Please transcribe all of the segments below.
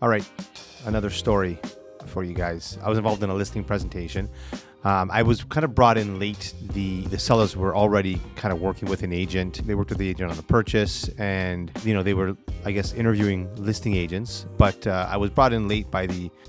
All right, another story for you guys. I was involved in a listing presentation. I was kind of brought in late. The sellers were already kind of working with an agent. They worked with the agent on the purchase, and they were, I guess, interviewing listing agents. But I was brought in late by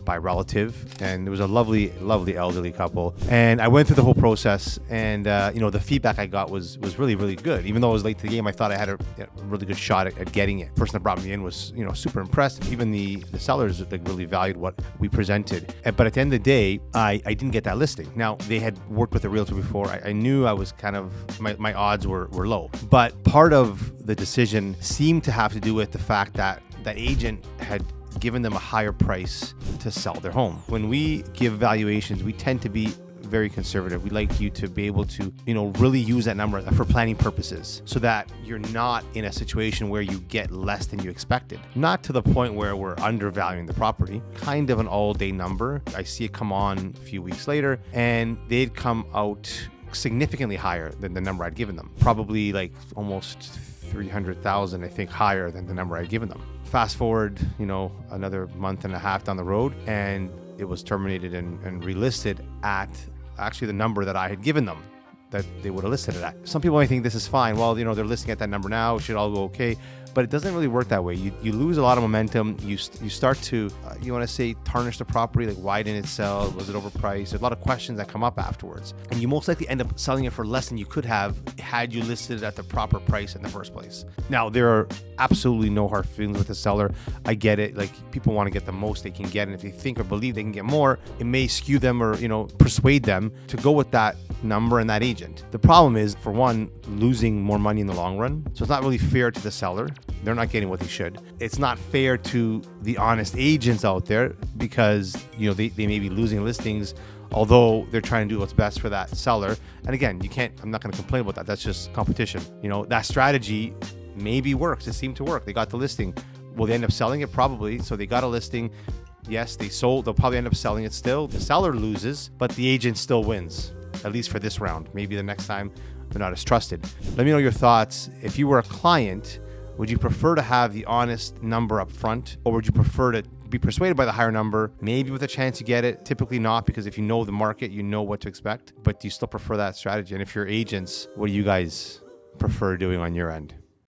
a relative, and it was a lovely elderly couple. And I went through the whole process, and the feedback I got was really, really good. Even though I was late to the game, I thought I had a really good shot at getting it. The person that brought me in was super impressed. Even the sellers really valued what we presented. But at the end of the day, I didn't get that listing. Now, they had worked with a realtor before. I knew I was kind of, my odds were low. But part of the decision seemed to have to do with the fact that that agent had given them a higher price to sell their home. When we give valuations, we tend to be very conservative. We'd like you to be able to, really use that number for planning purposes so that you're not in a situation where you get less than you expected. Not to the point where we're undervaluing the property, kind of an all-day number. I see it come on a few weeks later, and they'd come out significantly higher than the number I'd given them. Probably like almost 300,000, I think, higher than the number I'd given them. Fast forward, another month and a half down the road, and it was terminated and relisted at actually the number that I had given them that they would have listed it at. Some people might think this is fine. Well, they're listing at that number now. It should all go okay. But it doesn't really work that way. You lose a lot of momentum. You start to, tarnish the property. Like, why didn't it sell? Was it overpriced? There's a lot of questions that come up afterwards. And you most likely end up selling it for less than you could have had you listed it at the proper price in the first place. Now, there are absolutely no hard feelings with the seller. I get it. Like, people want to get the most they can get. And if they think or believe they can get more, it may skew them or, persuade them to go with that number and that agent. The problem is, for one, losing more money in the long run. So it's not really fair to the seller. They're not getting what they should. It's not fair to the honest agents out there because, they may be losing listings, although they're trying to do what's best for that seller. And again, I'm not going to complain about that. That's just competition. That strategy maybe works. It seemed to work. They got the listing. Will they end up selling it? Probably. So they got a listing. Yes, they sold. They'll probably end up selling it still. The seller loses, but the agent still wins, at least for this round. Maybe the next time they're not as trusted. Let me know your thoughts. If you were a client, would you prefer to have the honest number up front, or would you prefer to be persuaded by the higher number, maybe with a chance to get it? Typically not, because if you know the market, you know what to expect, but do you still prefer that strategy? And if you're agents, what do you guys prefer doing on your end?